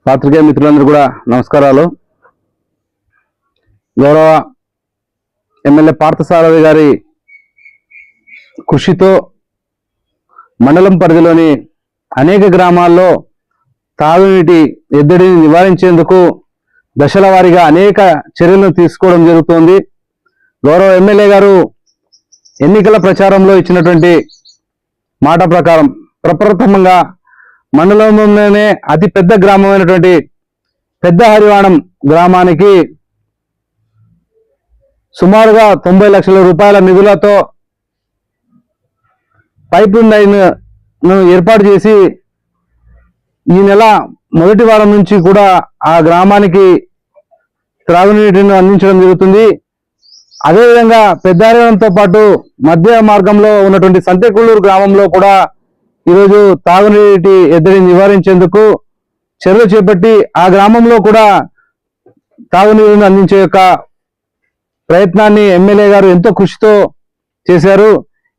పాత్రికేయ మిత్రులందరూ కూడా నమస్కారాలు. గౌరవ ఎమ్మెల్యే పార్థసారథి గారి కృషితో మండలం పరిధిలోని అనేక గ్రామాల్లో తాగునీటి ఎద్దడిని నివారించేందుకు దశల వారీగా అనేక చర్యలను తీసుకోవడం జరుగుతోంది. గౌరవ ఎమ్మెల్యే గారు ఎన్నికల ప్రచారంలో ఇచ్చినటువంటి మాట ప్రకారం ప్రప్రథమంగా మండలంలోనే అతి పెద్ద గ్రామమైనటువంటి పెద్ద హరివాణం గ్రామానికి సుమారుగా 90 లక్షల రూపాయల నిధులతో పైప్ లైన్ ను ఏర్పాటు చేసి ఈ నెల మొదటి వారం నుంచి కూడా ఆ గ్రామానికి త్రాగునీటిని అందించడం జరుగుతుంది. అదేవిధంగా పెద్ద హరివాణంతో పాటు మధ్య మార్గంలో ఉన్నటువంటి సంతెకుళ్ళూరు గ్రామంలో కూడా ఈరోజు తాగునీటి ఎద్దడిని నివారించేందుకు చర్యలు చేపట్టి ఆ గ్రామంలో కూడా తాగునీరుని అందించే యొక్క ప్రయత్నాన్ని ఎమ్మెల్యే గారు ఎంతో కృషితో చేశారు.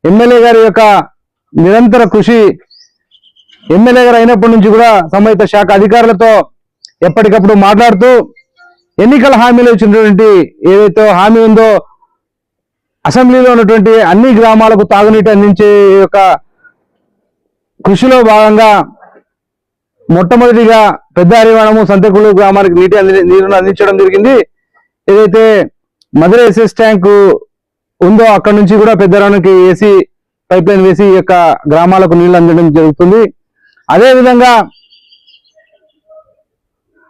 ఎమ్మెల్యే గారి యొక్క నిరంతర కృషి ఎమ్మెల్యే గారు అయినప్పటి నుంచి కూడా సంబంధిత శాఖ అధికారులతో ఎప్పటికప్పుడు మాట్లాడుతూ ఎన్నికల హామీలు ఇచ్చినటువంటి ఏదైతే హామీ ఉందో అసెంబ్లీలో ఉన్నటువంటి అన్ని గ్రామాలకు తాగునీటి అందించే యొక్క కృషిలో భాగంగా మొట్టమొదటిగా పెద్ద హరివాణము సంతెకుళ్ళు గ్రామానికి నీరును అందించడం జరిగింది. ఏదైతే మధుర ఎస్ఎస్ ట్యాంకు ఉందో అక్కడి నుంచి కూడా పెద్ద హరివాణానికి ఏసీ పైప్ లైన్ వేసి ఈ యొక్క గ్రామాలకు నీళ్లు అందించడం జరుగుతుంది. అదేవిధంగా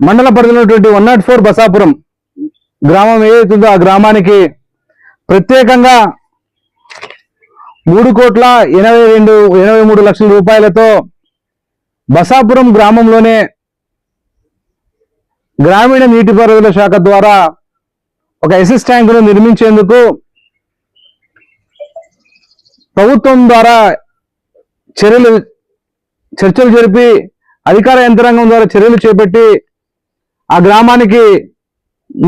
మండల పరిధిలో ఉన్నటువంటి 104 బసాపురం గ్రామం ఏదైతుందో ఆ గ్రామానికి ప్రత్యేకంగా 3,83 లక్షల రూపాయలతో బసాపురం గ్రామంలోనే గ్రామీణ నీటిపారుదల శాఖ ద్వారా ఒక ఎస్ఎస్ ట్యాంకును నిర్మించేందుకు ప్రభుత్వం ద్వారా చర్చలు జరిపి అధికార యంత్రాంగం ద్వారా చర్యలు చేపట్టి ఆ గ్రామానికి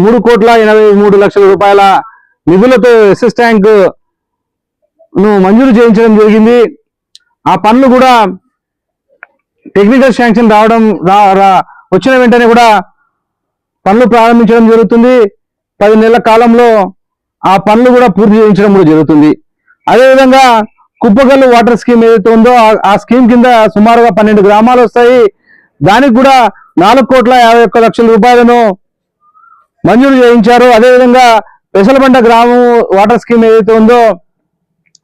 3,83 లక్షల రూపాయల నిధులతో ఎస్ఎస్ ట్యాంక్ ను మంజూరు చేయించడం జరిగింది. ఆ పనులు కూడా టెక్నికల్ శాంక్షన్ వచ్చిన వెంటనే కూడా పనులు ప్రారంభించడం జరుగుతుంది. 10 నెలల కాలంలో ఆ పనులు కూడా పూర్తి చేయించడం కూడా జరుగుతుంది. అదేవిధంగా కుప్పగల్లు వాటర్ స్కీమ్ ఏదైతే ఉందో ఆ స్కీమ్ కింద సుమారుగా 12 గ్రామాలు వస్తాయి. దానికి కూడా 4,51 లక్షల రూపాయలను మంజూరు చేయించారు. అదేవిధంగా పెసలబండ గ్రామం వాటర్ స్కీమ్ ఏదైతే ఉందో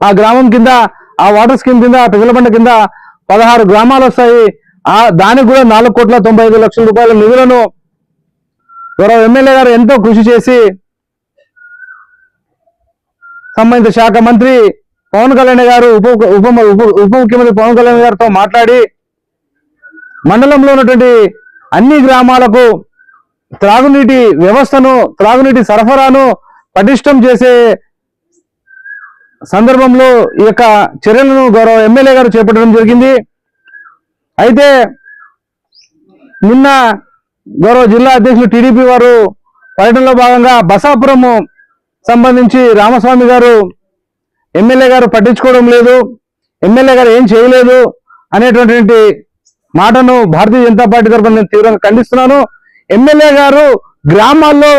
ఆ గ్రామం కింద ఆ వాటర్ స్కీమ్ కింద పెసలబండ కింద 16 గ్రామాలు వస్తాయి. దానికి కూడా 4,95 లక్షల రూపాయల నిధులను గౌరవ ఎమ్మెల్యే గారు ఎంతో కృషి చేసి సంబంధిత శాఖ మంత్రి పవన్ కళ్యాణ్ గారు ఉప ముఖ్యమంత్రి పవన్ కళ్యాణ్ గారితో మాట్లాడి మండలంలో ఉన్నటువంటి అన్ని గ్రామాలకు త్రాగునీటి వ్యవస్థను త్రాగునీటి సరఫరాను పటిష్టం చేసే సందర్భంలో ఈ యొక్క చర్యలను గౌరవ ఎమ్మెల్యే గారు చేపట్టడం జరిగింది. అయితే నిన్న గౌరవ జిల్లా అధ్యక్షులు టీడీపీ వారు పర్యటనలో భాగంగా బసాపురం సంబంధించి రామస్వామి గారు ఎమ్మెల్యే గారు పట్టించుకోవడం లేదు, ఎమ్మెల్యే గారు ఏం చేయలేదు అనేటువంటి మాటను భారతీయ జనతా పార్టీ తరఫున నేను తీవ్రంగా ఖండిస్తున్నాను. ఎమ్మెల్యే గారు గ్రామాల్లో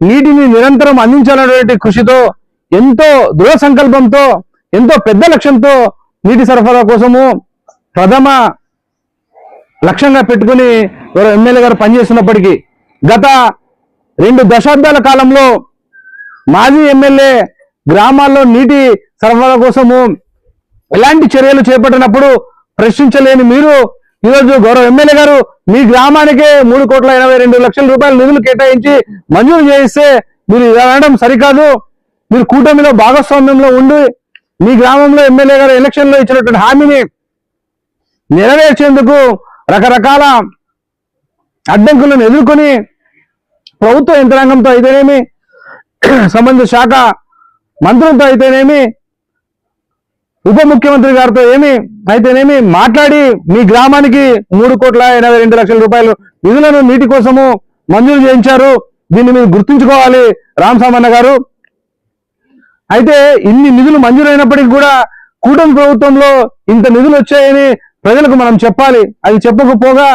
నీటిని నిరంతరం అందించాలనేటువంటి కృషితో ఎంతో దృఢ సంకల్పంతో ఎంతో పెద్ద లక్ష్యంతో నీటి సరఫరా కోసము ప్రథమ లక్ష్యంగా పెట్టుకుని ఎమ్మెల్యే గారు పనిచేస్తున్నప్పటికీ గత 2 దశాబ్దాల కాలంలో మాజీ ఎమ్మెల్యే గ్రామాల్లో నీటి సరఫరా కోసము ఎలాంటి చర్యలు చేపట్టినప్పుడు ప్రశ్నించలేని మీరు ఈరోజు గౌరవ ఎమ్మెల్యే గారు మీ గ్రామానికే 3,82 లక్షల రూపాయల నిధులు కేటాయించి మంజూరు చేయిస్తే మీరు ఇలా అనడం సరికాదు. మీరు కూటమిలో భాగస్వామ్యంలో ఉండి మీ గ్రామంలో ఎమ్మెల్యే గారు ఎలక్షన్ లో ఇచ్చినటువంటి హామీని నెరవేర్చేందుకు రకరకాల అడ్డంకులను ఎదుర్కొని ప్రభుత్వ యంత్రాంగంతో అయితేనేమి సంబంధిత శాఖ మంత్రులతో అయితేనేమి ఉప ముఖ్యమంత్రి గారితో అయితేనేమి మాట్లాడి మీ గ్రామానికి 3,82 లక్షల రూపాయలు నిధులను నీటి కోసము మంజూరు చేయించారు. దీన్ని మీరు గుర్తుంచుకోవాలి రామసామన్న గారు. అయితే ఇన్ని నిధులు మంజూరైనప్పటికీ కూడా కూటమి ప్రభుత్వంలో ఇంత నిధులు వచ్చాయని ప్రజలకు మనం చెప్పాలి. అది చెప్పకపోగా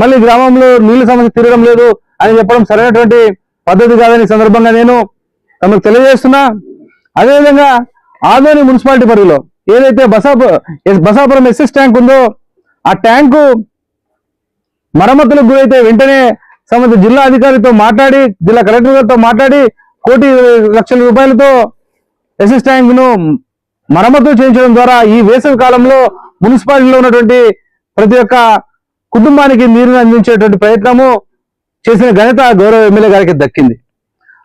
మళ్ళీ గ్రామంలో నీళ్ల సమస్య తీరడం లేదు అని చెప్పడం సరైనటువంటి పద్ధతి కాదని సందర్భంగా నేను తమకు తెలియజేస్తున్నా. అదేవిధంగా ఆదోని మున్సిపాలిటీ పరిధిలో ఏదైతే బసాపురం ఎస్ఎస్ ట్యాంక్ ఉందో ఆ ట్యాంకు మరమ్మతులకు గురైతే వెంటనే సంబంధిత జిల్లా అధికారితో మాట్లాడి, జిల్లా కలెక్టర్ గారితో మాట్లాడి 1,00,00,000 రూపాయలతో ఎస్ఎస్ ట్యాంక్ ను మరమ్మతులు చేయించడం ద్వారా ఈ వేసవి కాలంలో మున్సిపాలిటీలో ఉన్నటువంటి ప్రతి ఒక్క కుటుంబానికి నీరుని అందించేటువంటి ప్రయత్నము చేసిన ఘనత గౌరవ ఎమ్మెల్యే గారికి దక్కింది.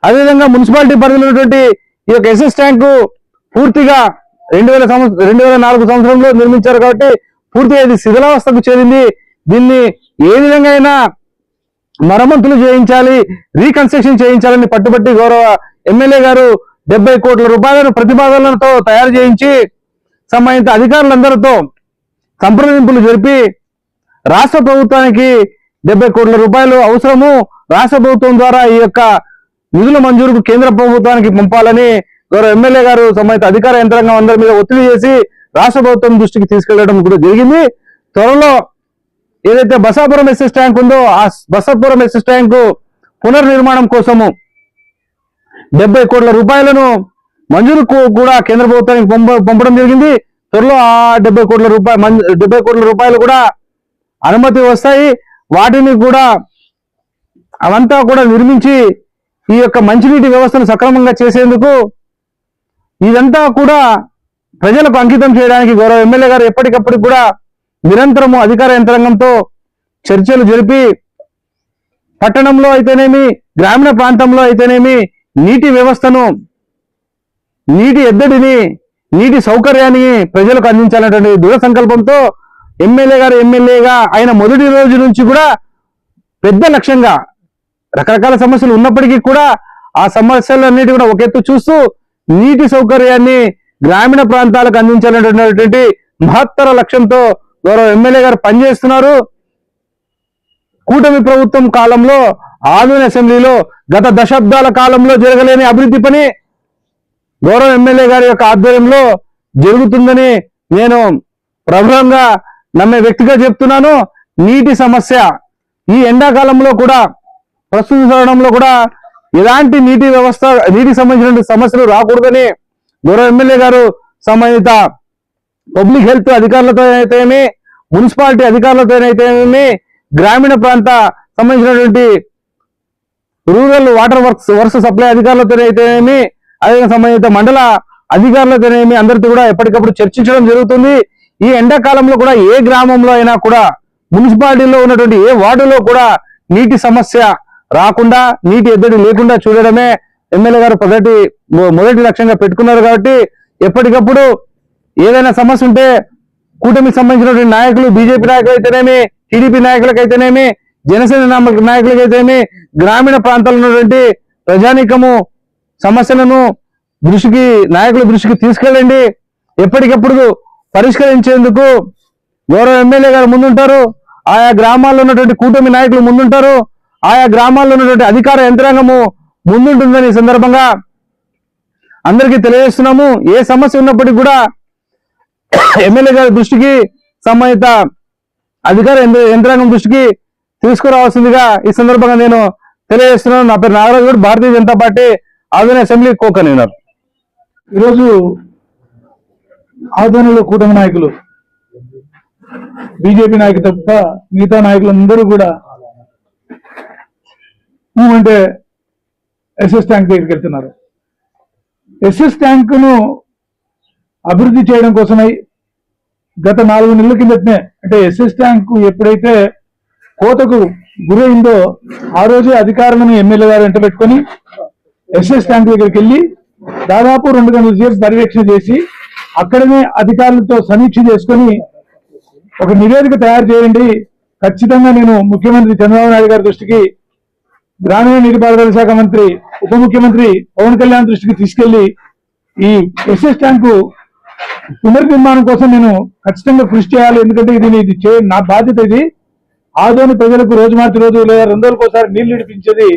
అదేవిధంగా మున్సిపాలిటీ పరిధిలో ఉన్నటువంటి ఈ యొక్క ఎస్ఎస్ ట్యాంకు పూర్తిగా 2004 సంవత్సరంలో నిర్మించారు కాబట్టి పూర్తిగా ఇది శిథిలావస్థకు చేరింది. దీన్ని ఏ విధంగా అయినా మరమ్మతులు చేయించాలి, రీకన్స్ట్రక్షన్ చేయించాలని పట్టుబట్టి గౌరవ ఎమ్మెల్యే గారు 70 కోట్ల రూపాయలను ప్రతిపాదనలతో తయారు చేయించి సంబంధిత అధికారులందరితో సంప్రదింపులు జరిపి రాష్ట్ర ప్రభుత్వానికి 70 కోట్ల రూపాయలు అవసరము, రాష్ట్ర ప్రభుత్వం ద్వారా ఈ యొక్క నిధుల మంజూరుకు కేంద్ర ప్రభుత్వానికి పంపాలని గౌరవ ఎమ్మెల్యే గారు సంబంధిత అధికార యంత్రాంగం అందరి మీద ఒత్తిడి చేసి రాష్ట్ర ప్రభుత్వం దృష్టికి తీసుకెళ్లడం కూడా జరిగింది. త్వరలో ఏదైతే బసాపురం ఎస్ఎస్ ట్యాంక్ ఉందో ఆ బసాపురం ఎస్ఎస్ ట్యాంకు పునర్నిర్మాణం కోసము 70 కోట్ల రూపాయలను మంజూరుకు కూడా కేంద్ర ప్రభుత్వానికి పంపడం జరిగింది. త్వరలో ఆ 70 కోట్ల రూపాయలు కూడా అనుమతి వస్తాయి. వాటిని కూడా అవంతా కూడా నిర్మించి ఈ యొక్క మంచినీటి వ్యవస్థను సక్రమంగా చేసేందుకు ఇదంతా కూడా ప్రజలకు అంకితం చేయడానికి గౌరవ ఎమ్మెల్యే గారు ఎప్పటికప్పుడు కూడా నిరంతరము అధికార యంత్రాంగంతో చర్చలు జరిపి పట్టణంలో అయితేనేమి, గ్రామీణ ప్రాంతంలో అయితేనేమి నీటి వ్యవస్థను, నీటి ఎద్దడిని, నీటి సౌకర్యాన్ని ప్రజలకు అందించాలనేటువంటి దృఢ సంకల్పంతో ఎమ్మెల్యే గారు ఎమ్మెల్యేగా ఆయన మొదటి రోజు నుంచి కూడా పెద్ద లక్ష్యంగా రకరకాల సమస్యలు ఉన్నప్పటికీ కూడా ఆ సమస్యలన్నిటి కూడా ఒక ఎత్తు చూస్తూ నీటి సౌకర్యాన్ని గ్రామీణ ప్రాంతాలకు అందించాలనేటువంటి మహత్తర లక్ష్యంతో గౌరవ ఎమ్మెల్యే గారు పనిచేస్తున్నారు. కూటమి ప్రభుత్వం కాలంలో ఆదోని అసెంబ్లీలో గత దశాబ్దాల కాలంలో జరగలేని అభివృద్ధి పని గౌరవ ఎమ్మెల్యే గారి యొక్క ఆధ్వర్యంలో జరుగుతుందని నేను ప్రబలంగా నమ్మే వ్యక్తిగా చెప్తున్నాను. నీటి సమస్య ఈ ఎండాకాలంలో కూడా, ప్రస్తుత తరుణంలో కూడా ఎలాంటి నీటి సంబంధించిన సమస్యలు రాకూడదని గౌరవ ఎమ్మెల్యే గారు సంబంధిత పబ్లిక్ హెల్త్ అధికారులతో అయితేనేమి, మున్సిపాలిటీ అధికారులతో అయితేనేమి, గ్రామీణ ప్రాంత సంబంధించినటువంటి రూరల్ వాటర్ వర్క్స్ సప్లై అధికారులతో అయితేనేమి, అదే సంబంధిత మండల అధికారులతోనేమి అందరితో కూడా ఎప్పటికప్పుడు చర్చించడం జరుగుతుంది. ఈ ఎండాకాలంలో కూడా ఏ గ్రామంలో అయినా కూడా, మున్సిపాలిటీలో ఉన్నటువంటి ఏ వార్డులో కూడా నీటి సమస్య రాకుండా, నీటి ఎద్దడి లేకుండా చూడడమే ఎమ్మెల్యే గారు మొదటి లక్ష్యంగా పెట్టుకున్నారు. కాబట్టి ఎప్పటికప్పుడు ఏదైనా సమస్య ఉంటే కూటమికి సంబంధించినటువంటి నాయకులు, బీజేపీ నాయకులు అయితేనేమి, టీడీపీ నాయకులకైతేనేమి, జనసేన నాయకులకైతేనేమి, గ్రామీణ ప్రాంతాల్లో ఉన్నటువంటి ప్రజానీకము సమస్యలను నాయకుల దృష్టికి తీసుకెళ్ళండి. ఎప్పటికప్పుడు పరిష్కరించేందుకు గౌరవ ఎమ్మెల్యే గారు ముందుంటారు. ఆయా గ్రామాల్లో ఉన్నటువంటి కూటమి నాయకులు ముందుంటారు. ఆయా గ్రామాల్లో ఉన్నటువంటి అధికార యంత్రాంగము ముందుంటుందని సందర్భంగా అందరికీ తెలియజేస్తున్నాము. ఏ సమస్య ఉన్నప్పటికీ కూడా ఎమ్మెల్యే గారి దృష్టికి, సంబంధిత అధికార యంత్రాంగం దృష్టికి తీసుకురావాల్సిందిగా ఈ సందర్భంగా నేను తెలియజేస్తున్నాను. నా పేరు Nagaraju Goud, Bharatiya Janata party Adoni assembly co convener. ఈరోజు ఆదోనిలో కూటమి నాయకులు, బీజేపీ నాయకులు తప్ప మిగతా నాయకులందరూ కూడా అంటే ఎస్ఎస్ ట్యాంక్ దగ్గరికి వెళ్తున్నారు. ఎస్ఎస్ ట్యాంకును అభివృద్ధి చేయడం కోసమై గత 4 నెలల కిందటనే, అంటే ఎస్ఎస్ ట్యాంకు ఎప్పుడైతే కోతకు గురైందో ఆ రోజే అధికారులను ఎమ్మెల్యే గారు వెంట పెట్టుకొని ఎస్ఎస్ ట్యాంక్ దగ్గరికి వెళ్ళి దాదాపు 2 గంటల సేపు పర్యవేక్షణ చేసి అక్కడనే అధికారులతో సమీక్ష చేసుకొని ఒక నివేదిక తయారు చేయండి, ఖచ్చితంగా నేను ముఖ్యమంత్రి చంద్రబాబు నాయుడు గారి దృష్టికి, గ్రామీణ నీటిపారుదల శాఖ మంత్రి, ఉప ముఖ్యమంత్రి పవన్ కళ్యాణ్ దృష్టికి తీసుకెళ్లి ఈ ఎస్ఎస్ ట్యాంకు పునర్నిర్మాణం కోసం నేను ఖచ్చితంగా కృషి చేయాలి. ఎందుకంటే ఇది నా బాధ్యత. ఇది ఆదోని ప్రజలకు రోజు మార్చి రోజు లేదా 2 రోజులకోసారి నీళ్లు నడిపించేది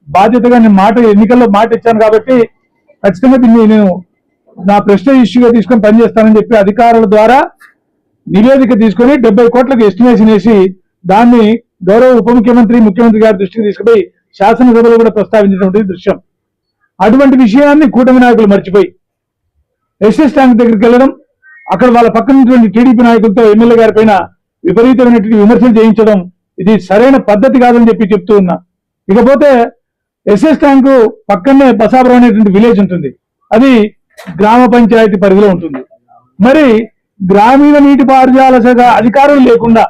బాధ్యతగా నేను ఎన్నికల్లో మాట ఇచ్చాను. కాబట్టి ఖచ్చితంగా దీన్ని నేను నా ప్రెస్టేజ్ ఇష్యూగా తీసుకొని పనిచేస్తానని చెప్పి అధికారుల ద్వారా నివేదిక తీసుకొని 70 కోట్లకు ఎస్టిమేషన్ వేసి దాన్ని గౌరవ ఉప ముఖ్యమంత్రి ముఖ్యమంత్రి గారి దృష్టికి తీసుకుపోయి శాసనసభలో కూడా ప్రస్తావించినటువంటి దృశ్యం. అటువంటి విషయాన్ని కూటమి నాయకులు మర్చిపోయి ఎస్ఎస్ ట్యాంక్ దగ్గరికి వెళ్ళడం, అక్కడ వాళ్ళ పక్కన టీడీపీ నాయకులతో ఎమ్మెల్యే గారి పైన విపరీతమైనటువంటి విమర్శలు చేయించడం, ఇది సరైన పద్ధతి కాదని చెప్తూ ఉన్నా. ఇకపోతే ఎస్ఎస్ ట్యాంకు పక్కనే బసాపురం అనేటువంటి విలేజ్ ఉంటుంది, అది గ్రామ పంచాయతీ పరిధిలో ఉంటుంది. మరి గ్రామీణ నీటిపారుదల శాఖ అధికారులు లేకుండా,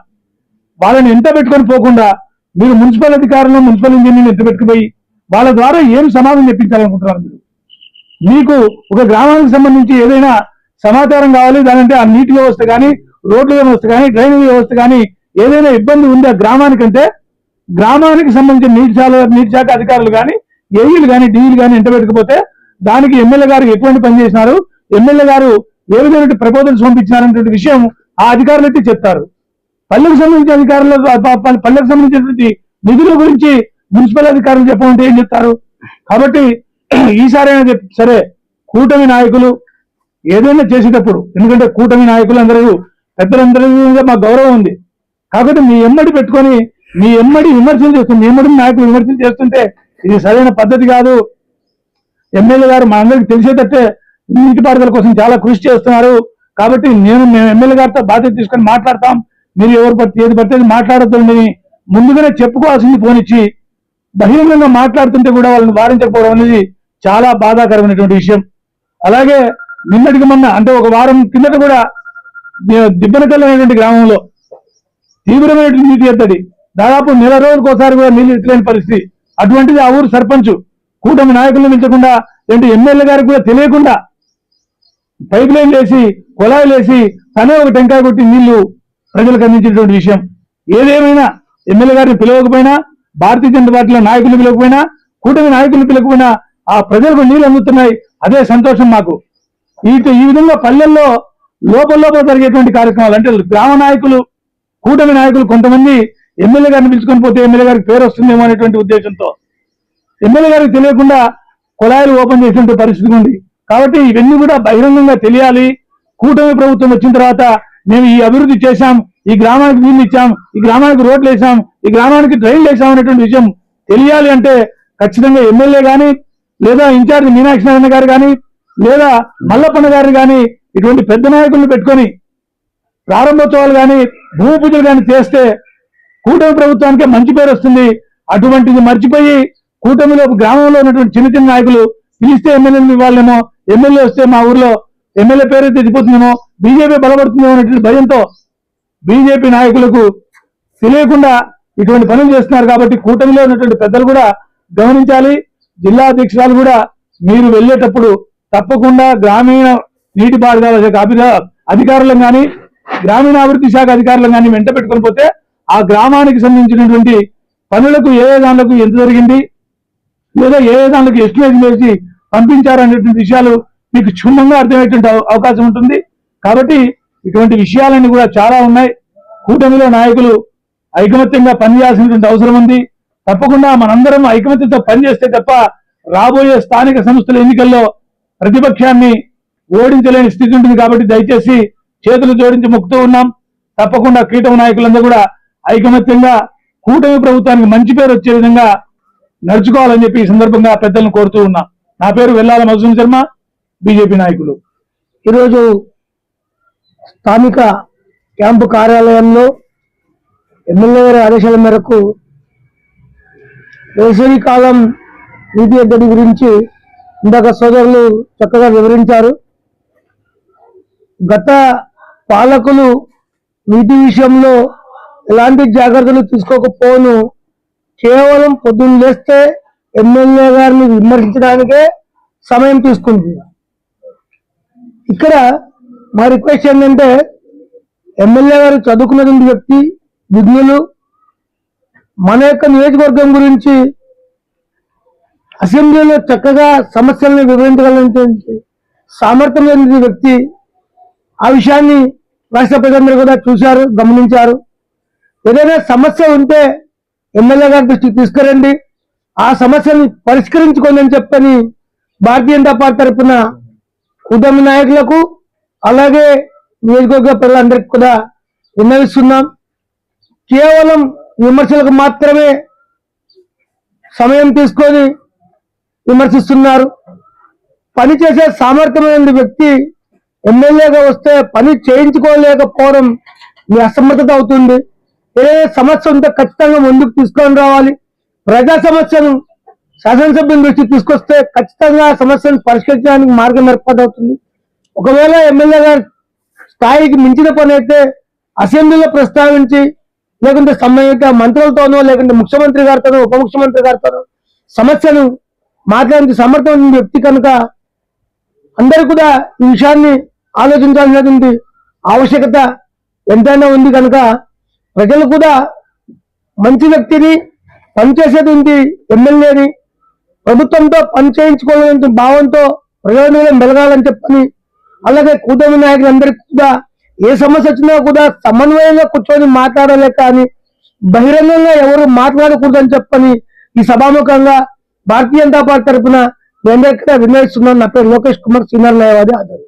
వాళ్ళని ఎంత పెట్టుకొని పోకుండా మీరు మున్సిపల్ అధికారులను, మున్సిపల్ ఇంజనీర్ని ఎంత పెట్టుకుపోయి వాళ్ళ ద్వారా ఏం సమాధానం చెప్పించాలనుకుంటున్నారు? మీకు ఒక గ్రామానికి సంబంధించి ఏదైనా సమాచారం కావాలి, దానంటే ఆ నీటి వ్యవస్థ కానీ, రోడ్ల వ్యవస్థ కానీ, డ్రైనేజ్ వ్యవస్థ కానీ ఏదైనా ఇబ్బంది ఉంది ఆ గ్రామానికంటే, గ్రామానికి సంబంధించిన నీటి శాఖ అధికారులు కానీ, ఏఈలు కానీ, డీఈలు కానీ ఎంత పెట్టుకుపోతే దానికి ఎమ్మెల్యే గారు ఎటువంటి పని చేసినారు, ఎమ్మెల్యే గారు ఏ విధమైన ప్రపోజల్స్ పంపించినారనేటువంటి విషయం ఆ అధికారులు అయితే చెప్తారు. పల్లెకు సంబంధించిన అధికారులు, పల్లెకు సంబంధించినటువంటి నిధుల గురించి మున్సిపల్ అధికారులు చెప్పమంటే ఏం చెప్తారు? కాబట్టి ఈసారైనా సరే కూటమి నాయకులు ఏదైనా చేసేటప్పుడు, ఎందుకంటే కూటమి నాయకులు అందరూ పెద్దలందరూ మాకు గౌరవం ఉంది, కాబట్టి మీ ఎమ్మడి పెట్టుకొని మీ ఎమ్మడి విమర్శలు చేస్తుంది, మీ ఎమ్మడి నాయకులు విమర్శలు చేస్తుంటే ఇది సరైన పద్ధతి కాదు. ఎమ్మెల్యే గారు మా అందరికి తెలిసేటట్టే నీటిపారుదల కోసం చాలా కృషి చేస్తున్నారు, కాబట్టి మేము ఎమ్మెల్యే గారితో బాధ్యత తీసుకొని మాట్లాడతాం, మీరు ఏది పడితే మాట్లాడద్దండి ముందుగానే చెప్పుకోవాల్సింది పోనిచ్చి బహిరంగంగా మాట్లాడుతుంటే కూడా వాళ్ళని వారించకపోవడం అనేది చాలా బాధాకరమైనటువంటి విషయం. అలాగే నిన్నటికి మొన్న అంటే ఒక వారం కిందట కూడా దిబ్బనకల్ అనేటువంటి గ్రామంలో తీవ్రమైనటువంటి నీటి ఎద్దడి, దాదాపు నెల రోజులకు ఒకసారి కూడా నీళ్లు ఎత్తలేని పరిస్థితి. అటువంటిది ఆ ఊరు సర్పంచ్ కూటమి నాయకులను పిలిచకుండా, ఏంటి ఎమ్మెల్యే గారికి కూడా తెలియకుండా పైప్ లైన్ వేసి కొలాయిలు వేసి తనే ఒక టెంకాయ కొట్టి నీళ్లు ప్రజలకు అందించినటువంటి విషయం. ఏదేమైనా ఎమ్మెల్యే గారిని పిలవకపోయినా, భారతీయ జనతా పార్టీలో నాయకులు పిలవకపోయినా, కూటమి నాయకులు పిలవకపోయినా ఆ ప్రజలకు నీళ్లు అందుతున్నాయి, అదే సంతోషం మాకు. ఈ విధంగా పల్లెల్లో లోపల జరిగేటువంటి కార్యక్రమాలు అంటే గ్రామ నాయకులు, కూటమి నాయకులు కొంతమంది ఎమ్మెల్యే గారిని పిలుచుకొని పోతే ఎమ్మెల్యే గారికి పేరు వస్తుందేమో అనేటువంటి ఉద్దేశంతో ఎమ్మెల్యే గారికి తెలియకుండా కుళాయిలు ఓపెన్ చేసినటువంటి పరిస్థితి ఉంది. కాబట్టి ఇవన్నీ కూడా బహిరంగంగా తెలియాలి. కూటమి ప్రభుత్వం వచ్చిన తర్వాత మేము ఈ అభివృద్ధి చేశాం, ఈ గ్రామానికి నీళ్లు ఇచ్చాం, ఈ గ్రామానికి రోడ్లు వేసాం, ఈ గ్రామానికి డ్రైన్లు వేసాం అనేటువంటి విషయం తెలియాలి అంటే ఖచ్చితంగా ఎమ్మెల్యే కానీ, లేదా ఇన్ఛార్జ్ మీనాక్షి నారాయణ గారు కానీ, లేదా మల్లప్పన్న గారిని కానీ ఇటువంటి పెద్ద నాయకులను పెట్టుకొని ప్రారంభోత్సవాలు కానీ, భూమి పూజలు కానీ చేస్తే కూటమి ప్రభుత్వానికే మంచి పేరు వస్తుంది. అటువంటిది మర్చిపోయి కూటమిలో గ్రామంలో ఉన్నటువంటి చిన్న చిన్న నాయకులు పిలిస్తే ఎమ్మెల్యేలు ఇవ్వాలేమో, ఎమ్మెల్యే వస్తే మా ఊర్లో ఎమ్మెల్యే పేరు తెచ్చిపోతుందేమో, బీజేపీ బలపడుతుందేమో అనేటువంటి భయంతో బీజేపీ నాయకులకు తెలియకుండా ఇటువంటి పనులు చేస్తున్నారు. కాబట్టి కూటమిలో ఉన్నటువంటి పెద్దలు కూడా గమనించాలి. జిల్లా అధ్యక్షురాలు కూడా మీరు వెళ్ళేటప్పుడు తప్పకుండా గ్రామీణ నీటిపారుదల శాఖ అధికారులను కానీ, గ్రామీణాభివృద్ధి శాఖ అధికారులను కానీ వెంట పెట్టుకొని పోతే ఆ గ్రామానికి సంబంధించినటువంటి పనులకు ఏ దాంట్లకు ఎంత జరిగింది, లేదా ఏ దాంట్లకు ఎస్టిమేషన్ వేసి పంపించారనేటువంటి విషయాలు మీకు క్షుణ్ణంగా అర్థమయ్యేటువంటి అవకాశం ఉంటుంది. కాబట్టి ఇటువంటి విషయాలన్నీ కూడా చాలా ఉన్నాయి. కూటమిలో నాయకులు ఐకమత్యంగా పనిచేయాల్సినటువంటి అవసరం ఉంది. తప్పకుండా మనందరం ఐకమత్యంతో పనిచేస్తే తప్ప రాబోయే స్థానిక సంస్థల ఎన్నికల్లో ప్రతిపక్షాన్ని ఓడించలేని స్థితి ఉంటుంది. కాబట్టి దయచేసి చేతులు జోడించి మొక్కుతూ ఉన్నాం. తప్పకుండా కూటమి నాయకులందరూ కూడా ఐకమత్యంగా కూటమి ప్రభుత్వానికి మంచి పేరు వచ్చే విధంగా నడుచుకోవాలని చెప్పి ఈ సందర్భంగా పెద్దలను కోరుతూ ఉన్నా. నా పేరు వెల్లాల మధుసూదన్ శర్మ, బీజేపీ నాయకులు. ఈరోజు స్థానిక క్యాంపు కార్యాలయంలో ఎమ్మెల్యే గారి ఆదేశాల మేరకు వేసవి కాలం నీటి ఎద్దడి గురించి ఇందాక సోదరులు చక్కగా వివరించారు. గత పాలకులు నీటి విషయంలో ఎలాంటి జాగ్రత్తలు తీసుకోకపోను, కేవలం పొద్దున్న లేస్తే ఎమ్మెల్యే గారిని విమర్శించడానికే సమయం తీసుకుంది. ఇక్కడ మా రిక్వెస్ట్ ఏంటంటే ఎమ్మెల్యే గారు చదువుకున్నటువంటి వ్యక్తి, విజ్ఞులు, మన యొక్క నియోజకవర్గం గురించి అసెంబ్లీలో చక్కగా సమస్యలను వివరించగలిగినటువంటి సామర్థ్యం లేని వ్యక్తి. ఆ విషయాన్ని రాష్ట్ర ప్రజలందరూ కూడా చూశారు, గమనించారు. ఏదైనా సమస్య ఉంటే ఎమ్మెల్యే గారి దృష్టికి తీసుకురండి, ఆ సమస్యని పరిష్కరించుకోండి అని చెప్పని భారతీయ జనతా పార్టీ తరఫున కూటమి నాయకులకు అలాగే నియోజకవర్గ ప్రజలందరికీ కూడా విన్నవిస్తున్నాం. కేవలం విమర్శలకు మాత్రమే సమయం తీసుకొని విమర్శిస్తున్నారు. పని చేసే సామర్థ్యమైన వ్యక్తి ఎమ్మెల్యేగా వస్తే పని చేయించుకోలేకపోవడం మీ అసమర్థత అవుతుంది. ఏదైనా సమస్య ఉంటే ఖచ్చితంగా ముందుకు తీసుకొని రావాలి. ప్రజా సమస్యను శాసనసభ్యుల దృష్టికి తీసుకొస్తే ఖచ్చితంగా ఆ సమస్యను పరిష్కరించడానికి మార్గం ఏర్పాటవుతుంది. ఒకవేళ ఎమ్మెల్యే గారి స్థాయికి మించిన పని అయితే అసెంబ్లీలో ప్రస్తావించి, లేకుంటే సంబంధిత మంత్రులతోనో, లేకుంటే ముఖ్యమంత్రి గారితోనో, ఉప ముఖ్యమంత్రి గారితోనో సమస్యను మాట్లాడే సమర్థమైన వ్యక్తి కనుక అందరూ కూడా ఈ విషయాన్ని ఆలోచించాల్సినటువంటి ఆవశ్యకత ఎంతైనా ఉంది. కనుక ప్రజలు కూడా మంచి వ్యక్తిని, పనిచేసేటువంటి ఎమ్మెల్యేని ప్రభుత్వంతో పని చేయించుకోవాలనే భావంతో ప్రజల మెలగాలని చెప్పని, అలాగే కూటమి నాయకులందరికీ కూడా ఏ సమస్య వచ్చినా కూడా సమన్వయంగా కూర్చొని మాట్లాడాలి కానీ బహిరంగంగా ఎవరు మాట్లాడకూడదని చెప్పని ఈ సభాముఖంగా భారతీయ జనతా పార్టీ తరఫున నేను ఎక్కడ విన్నవిస్తున్నాను. నా పేరు లోకేష్ కుమార్, సీనియర్ న్యాయవాది, ఆధ్వర్యం.